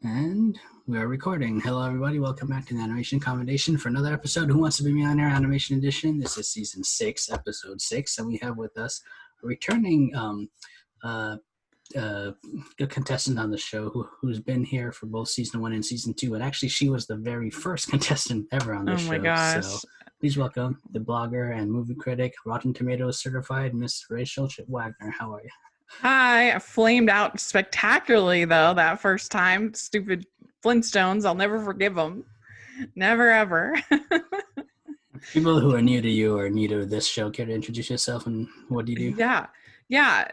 And we are recording. Hello, everybody. Welcome back to the Animation Combination for another episode. Who Wants to Be Millionaire Animation Edition? This is Season 6, Episode 6, and we have with us a returning contestant on the show who's been here for both Season 1 and Season 2. And actually, she was the very first contestant ever on this show. Oh my gosh. So please welcome the blogger and movie critic, Rotten Tomatoes certified, Miss Rachel Wagner. How are you? Hi, I flamed out spectacularly though that first time. Stupid Flintstones, I'll never forgive them. Never ever. People who are new to you or new to this show, care to introduce yourself and what do you do? Yeah.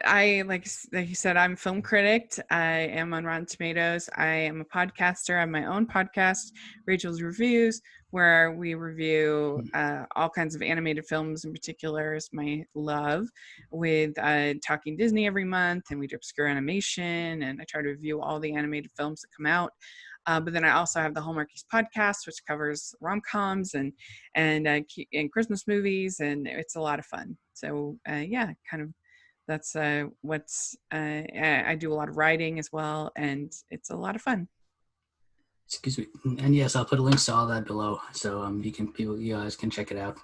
I like you said, I'm a film critic. I am on Rotten Tomatoes. I am a podcaster. I have my own podcast, Rachel's Reviews, where we review all kinds of animated films. In particular is my love, with Talking Disney every month, and we do obscure animation, and I try to review all the animated films that come out. But then I also have the Hallmarkies podcast, which covers rom-coms and Christmas movies, and it's a lot of fun. So that's what's I do a lot of writing as well, and it's a lot of fun. Excuse me. And yes, I'll put links to all that below, so you guys can check it out.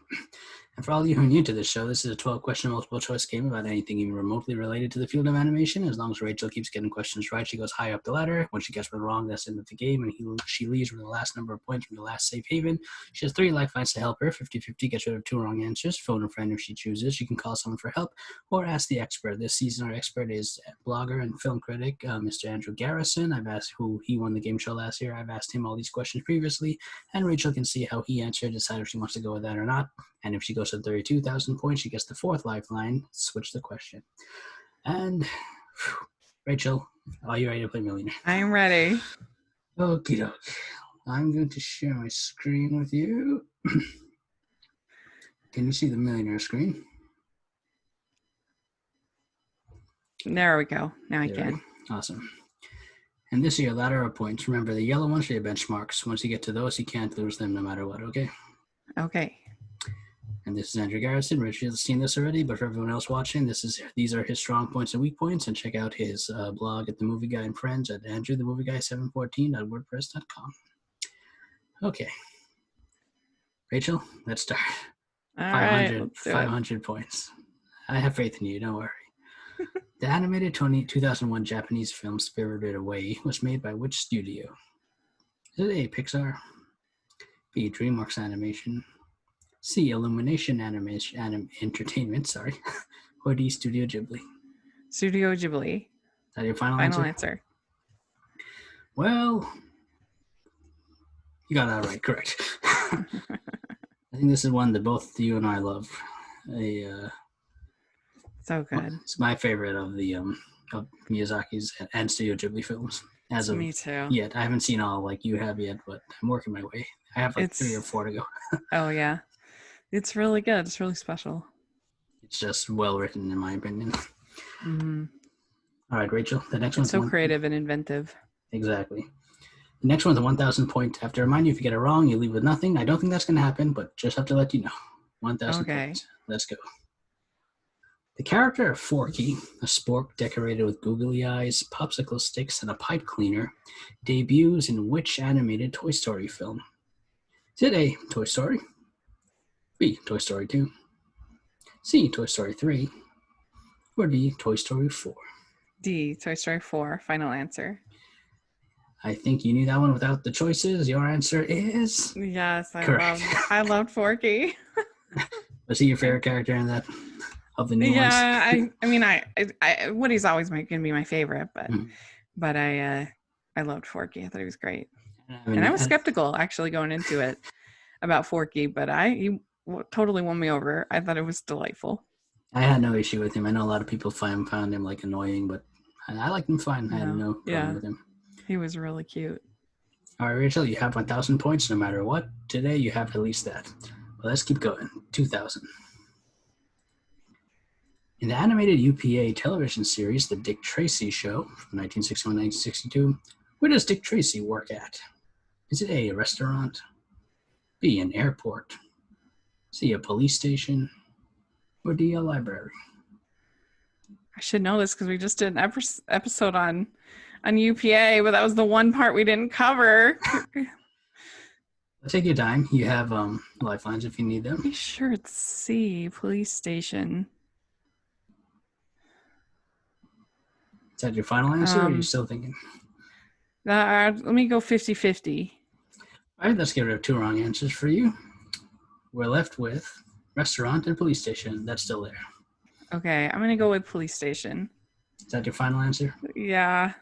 And for all of you who are new to this show, this is a 12-question multiple choice game about anything even remotely related to the field of animation. As long as Rachel keeps getting questions right, she goes high up the ladder. When she gets one wrong, that's the end of the game, and she leaves with the last number of points from the last safe haven. She has 3 lifelines to help her. 50-50 gets rid of 2 wrong answers. Phone a friend if she chooses. She can call someone for help or ask the expert. This season, our expert is blogger and film critic, Mr. Andrew Garrison. I've asked who he won the game show last year. I've asked him all these questions previously, and Rachel can see how he answered, decide if she wants to go with that or not. And if she goes to 32,000 points, she gets the 4th lifeline. Switch the question. And Rachel, are you ready to play Millionaire? I am ready. Okie doke. I'm going to share my screen with you. Can you see the Millionaire screen? There we go. Now I can. Awesome. And this is your ladder of points. Remember, the yellow ones are your benchmarks. Once you get to those, you can't lose them no matter what, okay? Okay. And this is Andrew Garrison. Richard has seen this already, but for everyone else watching, these are his strong points and weak points. And check out his blog at The Movie Guy and Friends at andrewthemovieguy714.wordpress.com. Okay. Rachel, let's start. All 500, right, 500 points. I have faith in you. Don't worry. The animated 2001 Japanese film Spirited Away was made by which studio? Is it A, Pixar, B, DreamWorks Animation, C, Illumination Entertainment, or D, Studio Ghibli? Studio Ghibli. Is that your final answer? Well, you got that right, correct. I think this is one that both you and I love. So good. It's my favorite of the of Miyazaki's and Studio Ghibli films. Me too. Yet I haven't seen all like you have yet, but I'm working my way. I have 3 or 4 to go. Oh yeah, it's really good. It's really special. It's just well written, in my opinion. Mm-hmm. All right, Rachel. The next one's so creative and inventive. Exactly. The next one's a 1,000 point. I have to remind you, if you get it wrong, you leave with nothing. I don't think that's going to happen, but just have to let you know. 1,000 points. Let's go. The character of Forky, a spork decorated with googly eyes, popsicle sticks, and a pipe cleaner, debuts in which animated Toy Story film? Is it A, Toy Story, B, Toy Story 2, C, Toy Story 3, or D, Toy Story 4? D, Toy Story 4, final answer. I think you knew that one without the choices. Your answer is... Yes, correct. I loved Forky. Was he your favorite character in that? Of the new ones? I mean, Woody's always going to be my favorite, but I loved Forky. I thought he was great, and I was skeptical actually going into it about Forky, but he totally won me over. I thought it was delightful. I had no issue with him. I know a lot of people found him like annoying, but I liked him fine. I had no problem with him. He was really cute. All right, Rachel, you have 1,000 points no matter what. Today you have at least that. Well, let's keep going. 2,000. In the animated UPA television series, The Dick Tracy Show, from 1961-1962, where does Dick Tracy work at? Is it A, a restaurant, B, an airport, C, a police station, or D, a library? I should know this because we just did an episode on on UPA, but that was the one part we didn't cover. Take your time. You have lifelines if you need them. Pretty sure it's C, police station. Is that your final answer, or are you still thinking? Let me go 50-50. All right, let's get rid of 2 wrong answers for you. We're left with restaurant and police station. That's still there. Okay, I'm going to go with police station. Is that your final answer? Yeah.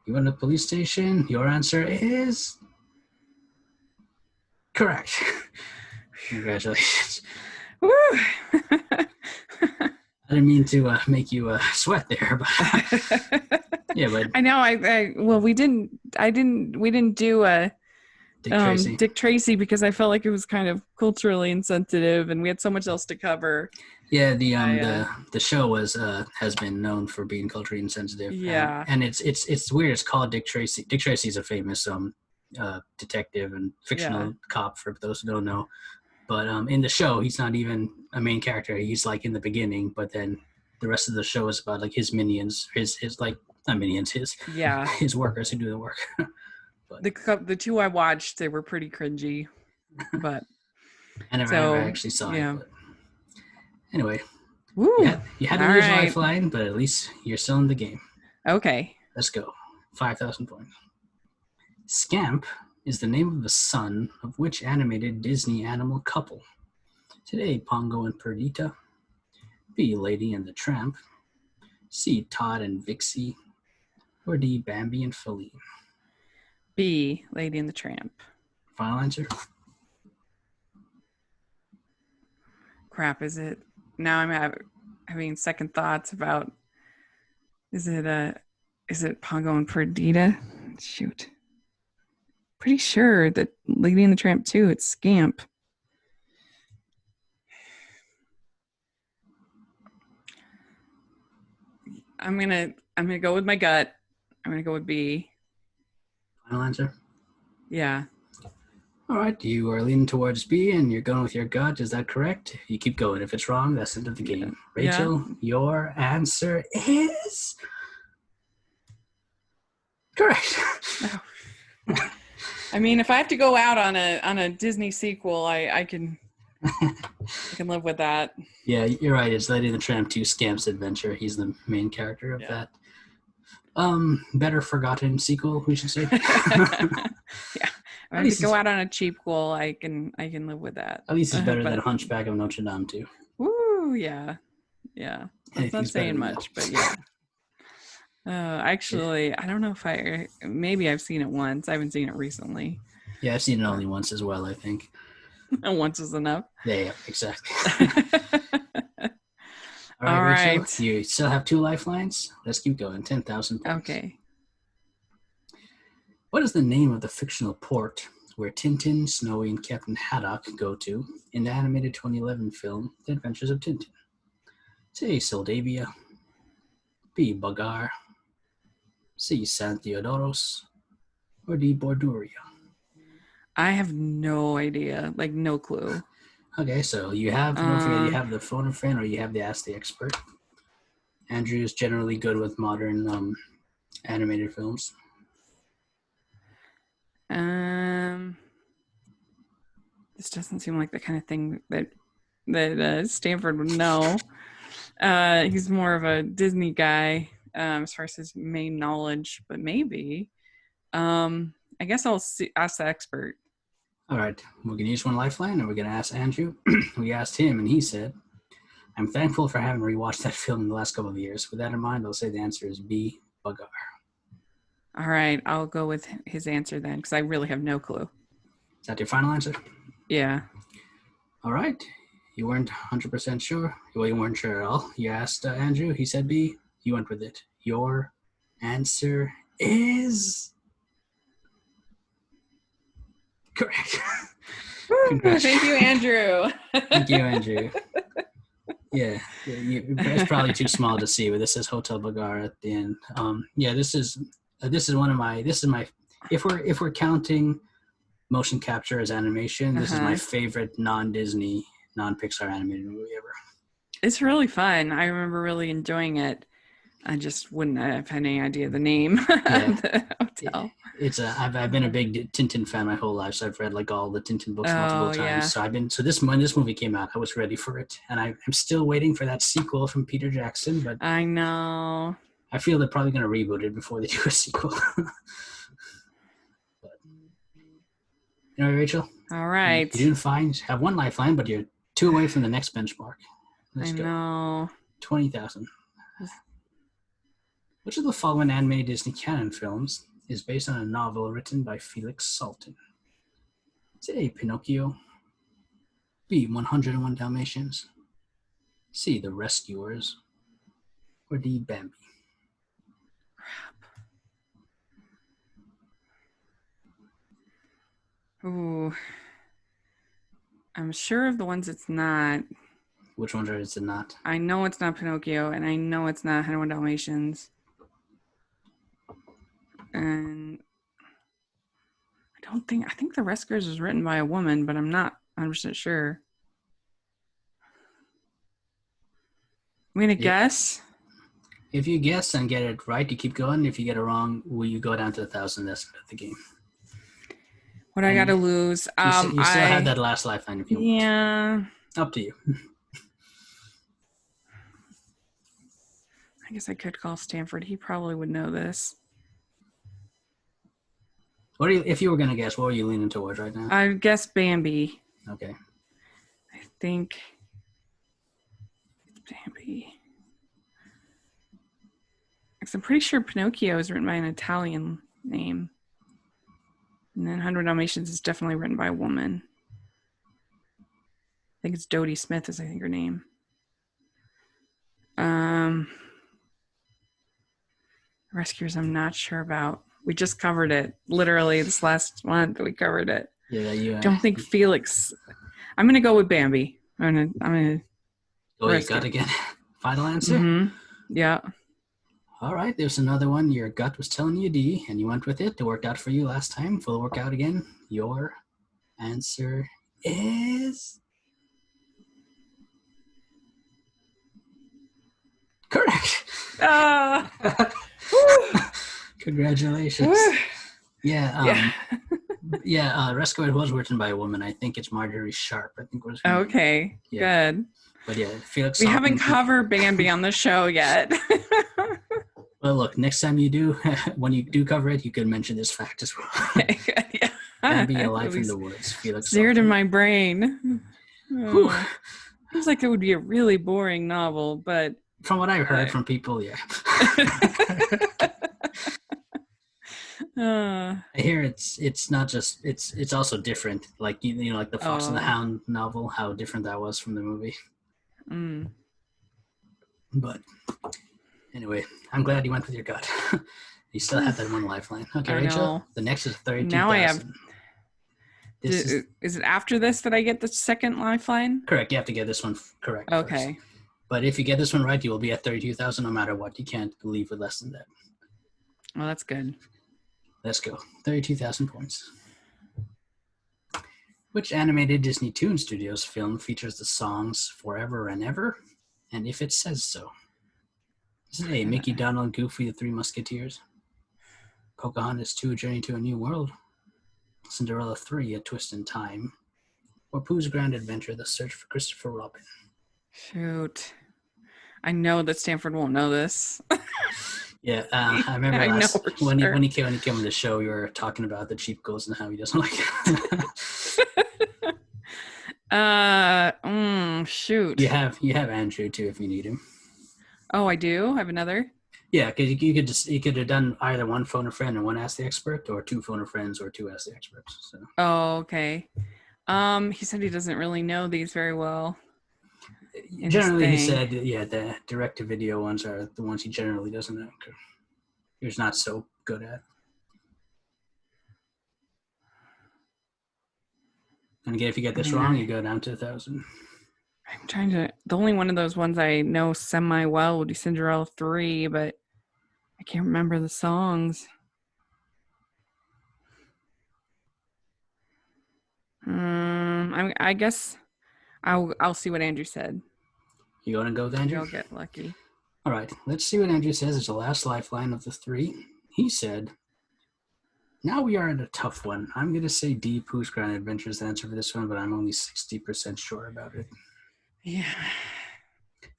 You went to police station. Your answer is correct. Congratulations. Woo! I didn't mean to make you sweat there, but yeah, but I know. Well, we didn't do Dick Tracy because I felt like it was kind of culturally insensitive, and we had so much else to cover. Yeah, the show was has been known for being culturally insensitive. Yeah, and it's weird. It's called Dick Tracy. Dick Tracy is a famous detective and fictional cop for those who don't know. But in the show, he's not even a main character. He's like in the beginning, but then the rest of the show is about like his minions, his like not minions, his workers who do the work. But the 2 I watched, they were pretty cringy, but I never actually saw it. But anyway, woo, you had to use lifeline, but at least you're still in the game. Okay, let's go. 5,000 points. Scamp is the name of the son of which animated Disney animal couple? A. Pongo and Perdita. B. Lady and the Tramp. C. Todd and Vixie. Or D. Bambi and Faline. B. Lady and the Tramp. Final answer? Crap, is it? Now I'm having second thoughts about, is it Pongo and Perdita? Shoot. Pretty sure that Lady and the Tramp 2, it's Scamp. I'm gonna go with my gut. I'm gonna go with B. Final answer? Yeah. All right, you are leaning towards B and you're going with your gut. Is that correct? You keep going. If it's wrong, that's the end of the game. Rachel, your answer is correct. Oh. I mean, if I have to go out on a Disney sequel, I can live with that. Yeah, you're right. It's Lady and the Tramp 2 Scamp's Adventure. He's the main character of that. Better forgotten sequel, we should say. Yeah. If I have to go out on a cheapquel, I can live with that. At least it's better than Hunchback of Notre Dame 2. Woo, yeah. Yeah. That's not saying much, but yeah. Actually, I don't know if maybe I've seen it once. I haven't seen it recently. Yeah, I've seen it only once as well, I think. And once is enough. Yeah, exactly. All right. Rachel, you still have 2 lifelines. Let's keep going. 10,000 points. Okay. What is the name of the fictional port where Tintin, Snowy, and Captain Haddock go to in the animated 2011 film The Adventures of Tintin? A. Soldavia. B. Bagar. C. San Theodoros. Or D. Borduria? I have no idea. Like, no clue. Okay, so you have, don't forget, you have the phone a friend or you have the Ask the Expert. Andrew is generally good with modern animated films. This doesn't seem like the kind of thing that Stanford would know. He's more of a Disney guy as far as his main knowledge, but maybe. I guess I'll ask the expert. All right, we're going to use 1 lifeline, and we're going to ask Andrew. We asked him, and he said, I'm thankful for having rewatched that film in the last couple of years. With that in mind, I'll say the answer is B, Bagar. All right, I'll go with his answer then, because I really have no clue. Is that your final answer? Yeah. All right. You weren't 100% sure. Well, you weren't sure at all. You asked Andrew. He said B. You went with it. Your answer is correct. Thank you, Andrew. Thank you, Andrew. Yeah, it's probably too small to see, but this is Hotel Bagar at the end. This is my if we're counting motion capture as animation, this is my favorite non-Disney, non-Pixar animated movie ever. It's really fun. I remember really enjoying it. I just wouldn't have any idea the name Yeah. of the hotel. I've been a big Tintin fan my whole life, so I've read like all the Tintin books multiple times. Yeah. So when this movie came out, I was ready for it, and I'm still waiting for that sequel from Peter Jackson. But I know. I feel they're probably going to reboot it before they do a sequel. But, Rachel. All right. You didn't have one lifeline, but you're 2 away from the next benchmark. Let's go. Know. 20,000. Which of the following animated Disney canon films is based on a novel written by Felix Salten? Is it A, Pinocchio, B, 101 Dalmatians, C, The Rescuers, or D, Bambi? Ooh. I'm sure of the ones it's not. Which ones is it not? I know it's not Pinocchio, and I know it's not 101 Dalmatians. And I think The Rescuers was written by a woman, but I'm not 100% sure. I'm going to guess. If you guess and get it right, you keep going. If you get it wrong, you go down to 1,000. That's the game. What I got to lose? You still have that last lifeline if you want. Yeah. Up to you. I guess I could call Stanford. He probably would know this. If you were going to guess, what are you leaning towards right now? I guess Bambi. Okay. I think it's Bambi. Because I'm pretty sure Pinocchio is written by an Italian name. And then 100 Dalmatians is definitely written by a woman. I think it's Dodie Smith is, I think, her name. Rescuers, I'm not sure about. We just covered it. Literally this last month we covered it. Yeah, Don't think Felix. I'm gonna go with Bambi. I'm gonna go your gut again. Final answer? Mm-hmm. Yeah. All right, there's another one. Your gut was telling you D, and you went with it. It worked out for you last time. Will it work out again? Your answer is correct. Congratulations. Yeah. Rescuer was written by a woman. I think it's Marjorie Sharp. I think was. Okay. Yeah. Good. But yeah, Felix. We haven't covered Bambi on the show yet. Well, look, next time you do, when you do cover it, you could mention this fact as well. Yeah. Bambi, Alive in the Woods. Felix. Seared in my brain. Seems like it would be a really boring novel, but from what I've heard from people, yeah. I hear it's not just it's also different. Like like the Fox and the Hound novel, how different that was from the movie. But anyway, I'm glad you went with your gut. You still have that one lifeline. Okay, Rachel. The next is 32,000. Now I have. Is it after this that I get the second lifeline? Correct. You have to get this one correct. Okay. First. But if you get this one right, you will be at 32,000 no matter what. You can't leave with less than that. Well, that's good. Let's go. 32,000 points. Which animated Disney Toon Studios film features the songs Forever and Ever and If It Says So? Is it A, Mickey, Donald, Goofy, the Three Musketeers? Pocahontas 2, A Journey to a New World? Cinderella 3, A Twist in Time? Or Pooh's Grand Adventure, The Search for Christopher Robin? Shoot. I know that Stanford won't know this. Yeah, I remember when he came on the show, you were talking about the cheap goals and how he doesn't like it. Shoot. You have Andrew too if you need him. Oh, I do? I have another? Yeah, because you could have done either one phone a friend and one ask the expert, or two phone a friends or two ask the experts. So. Oh, okay. He said he doesn't really know these very well. Generally, he said, the direct-to-video ones are the ones he generally doesn't know. He's not so good at. And again, if you get this wrong, you go down to 1,000. I'm trying to. The only one of those ones I know semi-well would be Cinderella 3, but I can't remember the songs. I guess I'll see what Andrew said. You want to go with Andrew? I'll get lucky. All right, let's see what Andrew says is the last lifeline of the three. He said, now we are in a tough one. I'm going to say D, Pooh's Grand Adventures, the answer for this one, but I'm only 60% sure about it. Yeah.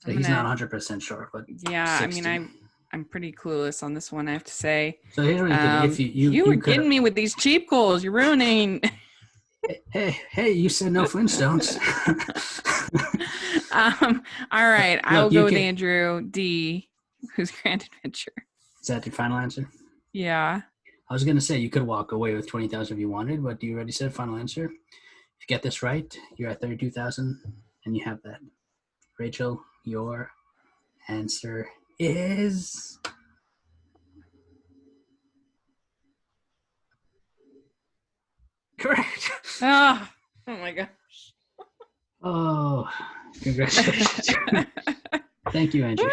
So he's not 100% sure, but yeah, 60. I mean, I'm pretty clueless on this one, I have to say. So here's what you could, if you were getting me with these cheap goals. You're ruining. Hey, you said no Flintstones. All right, I will go with Andrew D, Who's Grand Adventure. Is that your final answer? Yeah. I was going to say you could walk away with 20,000 if you wanted, but you already said final answer. If you get this right, you're at 32,000, and you have that. Rachel, your answer is correct. Oh my gosh. Oh, congratulations. Thank you, Andrew.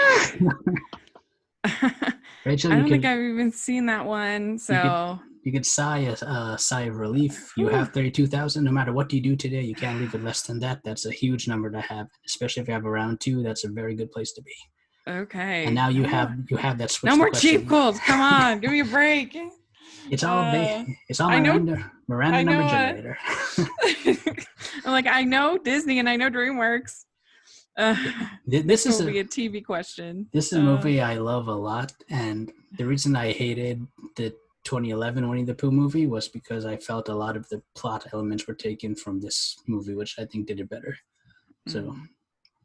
Rachel, I don't think I've even seen that one, so you could sigh a sigh of relief. You have 32,000. No matter what you do today, you can't leave it less than that. That's a huge number to have, especially if you have a round two. That's a very good place to be. Okay. And now you have that switch. No more cheap goals. Come on, give me a break. It's all Miranda number generator. I'm like, I know Disney and I know DreamWorks. This will be a TV question. This is a movie I love a lot, and the reason I hated the 2011 Winnie the Pooh movie was because I felt a lot of the plot elements were taken from this movie, which I think did it better. So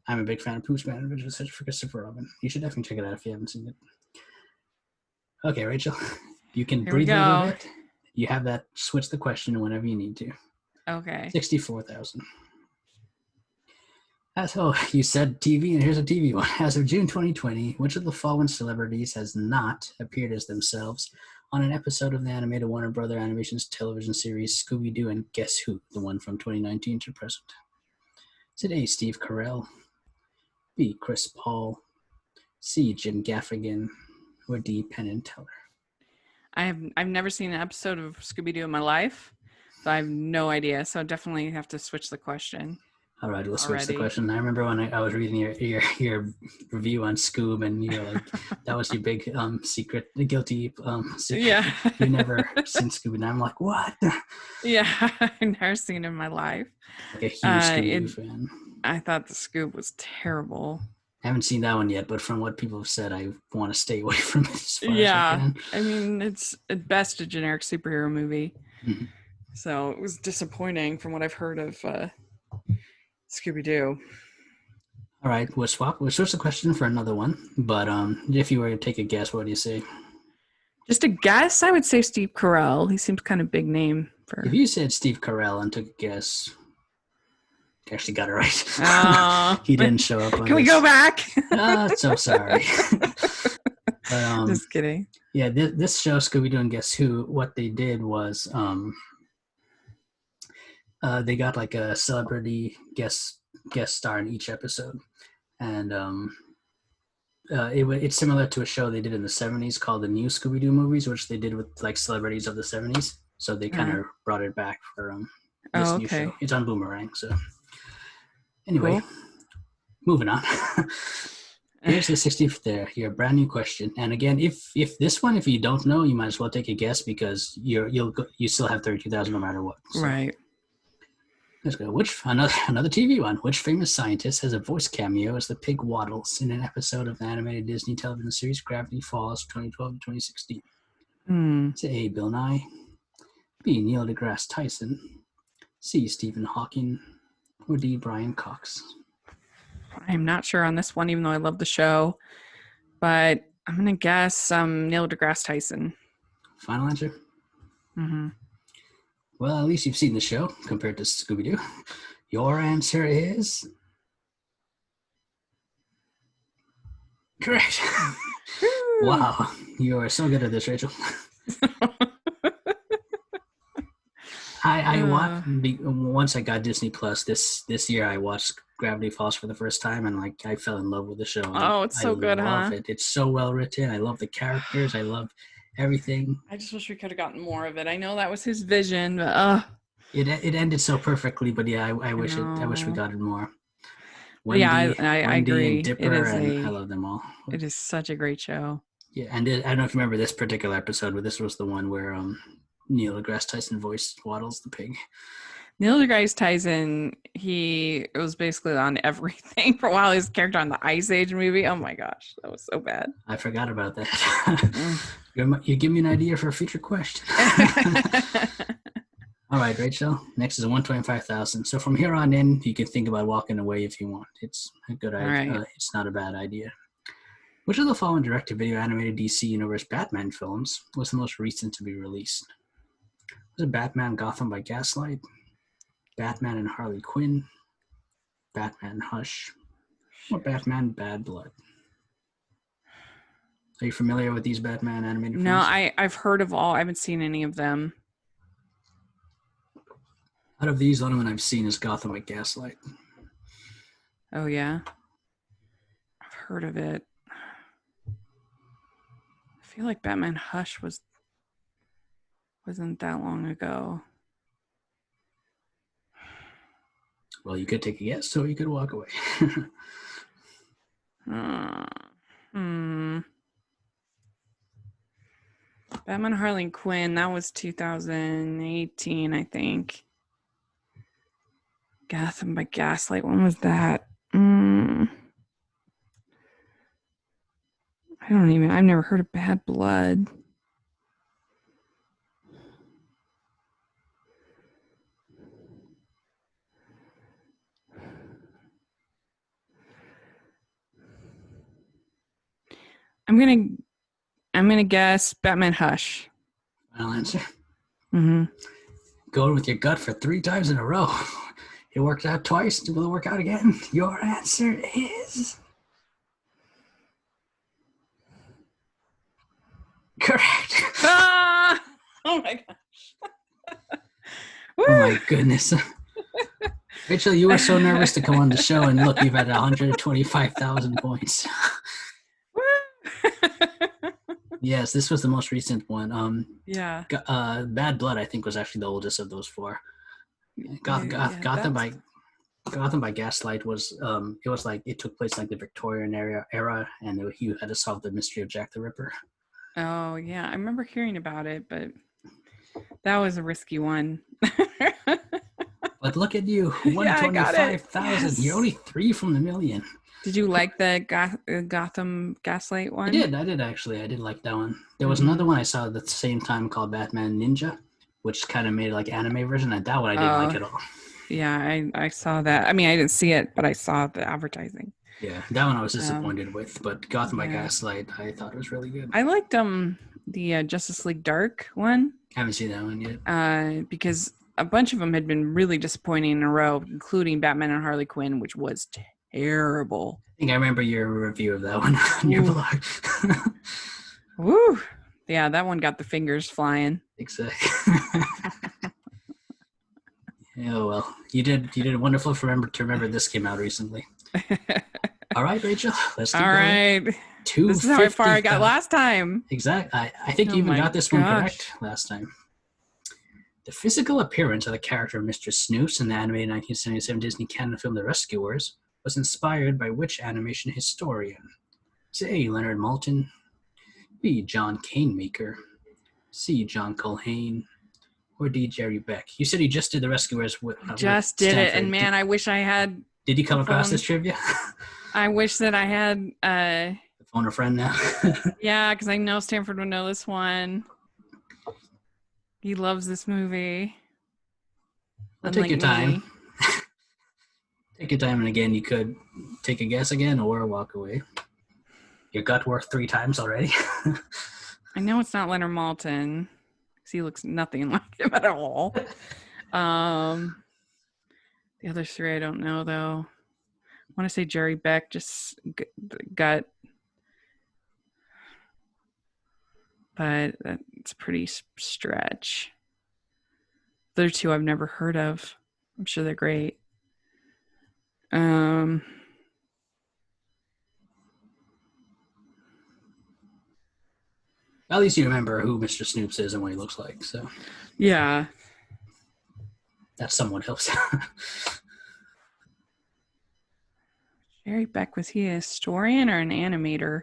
I'm a big fan of Pooh's Grand Adventures for Christopher Robin. You should definitely check it out if you haven't seen it. Okay, Rachel, you can breathe a little bit. You have that. Switch the question whenever you need to. Okay. 64,000. You said TV, and here's a TV one. As of June 2020, which of the following celebrities has not appeared as themselves on an episode of the animated Warner Brother Animation's television series Scooby-Doo and Guess Who, the one from 2019 to present? Is it A, Steve Carell, B, Chris Paul, C, Jim Gaffigan, or D, Penn and Teller? I've never seen an episode of Scooby-Doo in my life, so I have no idea. So I definitely have to switch the question. All right, we'll switch the question. I remember when I was reading your review on Scoob, and you're like, that was your big secret, guilty secret. Yeah. You never seen Scoob, and I'm like, what? Yeah, I've never seen it in my life. Like a huge Scoob fan. I thought the Scoob was terrible. I haven't seen that one yet, but from what people have said, I want to stay away from it as far as I can. I mean, it's at best a generic superhero movie. Mm-hmm. So it was disappointing from what I've heard of Scooby-Doo. All right, we'll switch the question for another one. But if you were to take a guess, what do you say? Just a guess? I would say Steve Carell. He seems kind of big name. If you said Steve Carell and took a guess, you actually got it right. He didn't show up. Can we go back? So sorry. But, just kidding. Yeah, this show, Scooby-Doo and Guess Who, what they did was they got like a celebrity guest star in each episode, and it's similar to a show they did in the 70s called the New Scooby-Doo Movies, which they did with like celebrities of the 70s. So they kind of brought it back for this new show. It's on Boomerang. So anyway, Moving on. Here's the 60th there. Your brand new question. And again, if this one, if you don't know, you might as well take a guess because you still have 32,000 no matter what. So. Right. Let's go. Another TV one. Which famous scientist has a voice cameo as the pig Waddles in an episode of the animated Disney television series Gravity Falls 2012 to 2016? It's A, Bill Nye, B, Neil deGrasse Tyson, C, Stephen Hawking, or D, Brian Cox? I'm not sure on this one, even though I love the show, but I'm going to guess Neil deGrasse Tyson. Final answer? Mm-hmm. Well, at least you've seen the show compared to Scooby-Doo. Your answer is correct. Wow, you are so good at this, Rachel. I watched once I got Disney Plus this year. I watched Gravity Falls for the first time, and I fell in love with the show. Oh, it's so good, huh? It's so well written. I love the characters. I love everything. I just wish we could have gotten more of it. I know that was his vision, but it ended so perfectly. But yeah, I wish we got it more. Yeah, I Wendy and agree. Dipper, and I love them all. It is such a great show. Yeah, and I don't know if you remember this particular episode, but this was the one where Neil deGrasse Tyson voiced Waddles the pig. Neil deGrasse Tyson, he was basically on everything for a while. His character on the Ice Age movie. Oh my gosh, that was so bad. I forgot about that. You give me an idea for a future question. All right, Rachel. Next is 125,000. So from here on in, you can think about walking away if you want. It's a good idea. Right. It's not a bad idea. Which of the following direct-to-video animated DC Universe Batman films was the most recent to be released? Was it Batman Gotham by Gaslight, Batman and Harley Quinn, Batman Hush, or Batman Bad Blood? Are you familiar with these Batman animated films? No, I've heard of all. I haven't seen any of them. Out of these, the only one I've seen is Gotham by Gaslight. Oh, yeah? I've heard of it. I feel like Batman Hush wasn't that long ago. Well, you could take a guess, or you could walk away. Batman Harley Quinn, that was 2018, I think. Gotham by Gaslight, when was that? I've never heard of Bad Blood. I'm gonna guess Batman Hush. Final answer. Mm-hmm. Going with your gut for 3 times in a row. It worked out twice. Will it work out again? Your answer is correct. Ah! Oh my gosh. Oh my goodness. Rachel, you were so nervous to come on the show, and look, you've had 125,000 points. Yes, this was the most recent one. Yeah. Bad Blood, I think, was actually the oldest of those 4. Gotham by Gaslight was it was like it took place like the Victorian era, and you had to solve the mystery of Jack the Ripper. Oh yeah, I remember hearing about it, but that was a risky one. But look at you, 125,000. Yes. You're only 3 from the million. Did you like the Gotham Gaslight one? I did actually. I did like that one. There was another one I saw at the same time called Batman Ninja, which kind of made like anime version. And that one I didn't like at all. Yeah, I saw that. I mean, I didn't see it, but I saw the advertising. Yeah, that one I was disappointed with. But Gotham by Gaslight, I thought was really good. I liked the Justice League Dark one. I haven't seen that one yet. Because a bunch of them had been really disappointing in a row, including Batman and Harley Quinn, which was terrible. I think I remember your review of that one on your blog. Woo! Yeah, that one got the fingers flying. Exactly. Yeah, well, you did wonderful to remember this came out recently. All right, Rachel, let's keep going. Right. This is how far I got last time. Exactly. I think you even got this one correct last time. The physical appearance of the character of Mr. Snoops in the animated 1977 Disney canon film The Rescuers was inspired by which animation historian? Is it A. Leonard Maltin, B. John Canemaker, C. John Culhane, or D. Jerry Beck? You said he just did The Rescuers with just did Stanford. It, and man, I wish I had. Did you come across this trivia? I wish that I had. Phone a friend now. Yeah, because I know Stanford would know this one. He loves this movie. Take your time. Take your time, and again, you could take a guess again or walk away. Your gut worked 3 times already. I know it's not Leonard Maltin, because he looks nothing like him at all. The other 3 I don't know, though. I want to say Jerry Beck, just gut. But that's a pretty stretch. The other 2 I've never heard of. I'm sure they're great. At least you remember who Mr. Snoops is and what he looks like. So yeah, that somewhat helps. Jerry Beck, was he a historian or an animator?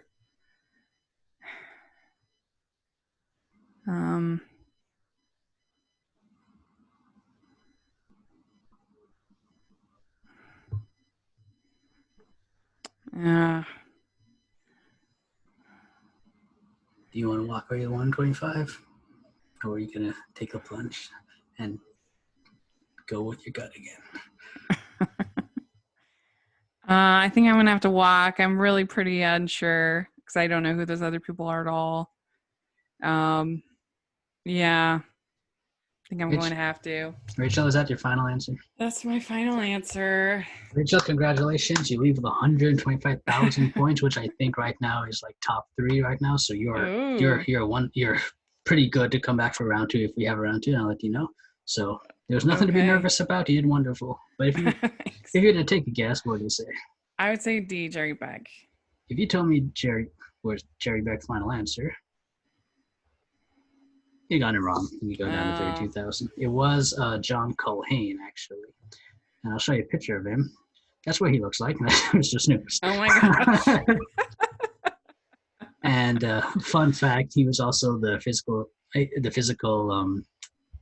Um, uh, Do you want to walk away with 125? Or are you going to take a plunge and go with your gut again? I think I'm gonna have to walk. I'm really pretty unsure because I don't know who those other people are at all. Yeah, I think I'm going to have to. Rachel, is that your final answer? That's my final answer. Rachel, congratulations. You leave with 125,000 points, which I think right now is like top 3 right now. So you're pretty good to come back for round 2 if we have a round 2, and I'll let you know. So there's nothing to be nervous about. You did wonderful. But if you were to take a guess, what do you say? I would say D, Jerry Beck. If you told me Jerry Beck's final answer, you got it wrong. You go down to 32,000. It was John Culhane, actually. And I'll show you a picture of him. That's what he looks like, Mr. Snoops. Oh my gosh. And fun fact, he was also the physical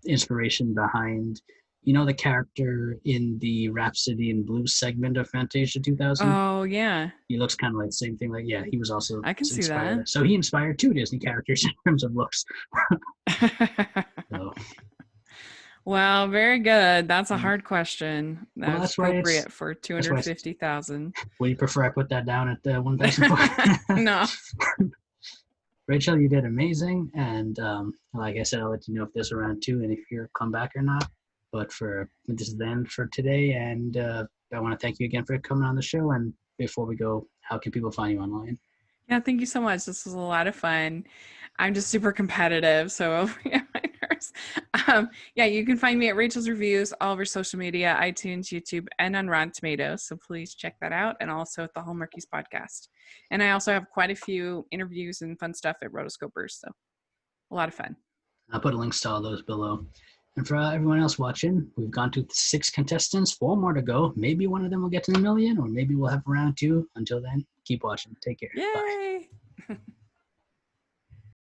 inspiration behind, the character in the Rhapsody in Blue segment of Fantasia 2000. Oh yeah. He looks kind of like the same thing. Like, yeah, he was also I can see that. So he inspired 2 Disney characters in terms of looks. So. Well, very good. That's a hard question. That's appropriate for 250,000. Would you prefer I put that down at the 1,000? No. Rachel, you did amazing, and like I said, I'll let you know if there's a round 2 and if you're come back or not. But this is the end for today, and I want to thank you again for coming on the show. And before we go, how can people find you online? Yeah, thank you so much. This was a lot of fun. I'm just super competitive, so my nerves. Yeah, you can find me at Rachel's Reviews, all over social media, iTunes, YouTube, and on Rotten Tomatoes. So please check that out, and also at the Hallmarkies podcast. And I also have quite a few interviews and fun stuff at Rotoscopers, so a lot of fun. I'll put links to all those below. And for everyone else watching, we've gone to 6 contestants, 4 more to go. Maybe one of them will get to the million, or maybe we'll have round 2. Until then, keep watching. Take care. Yay! Bye.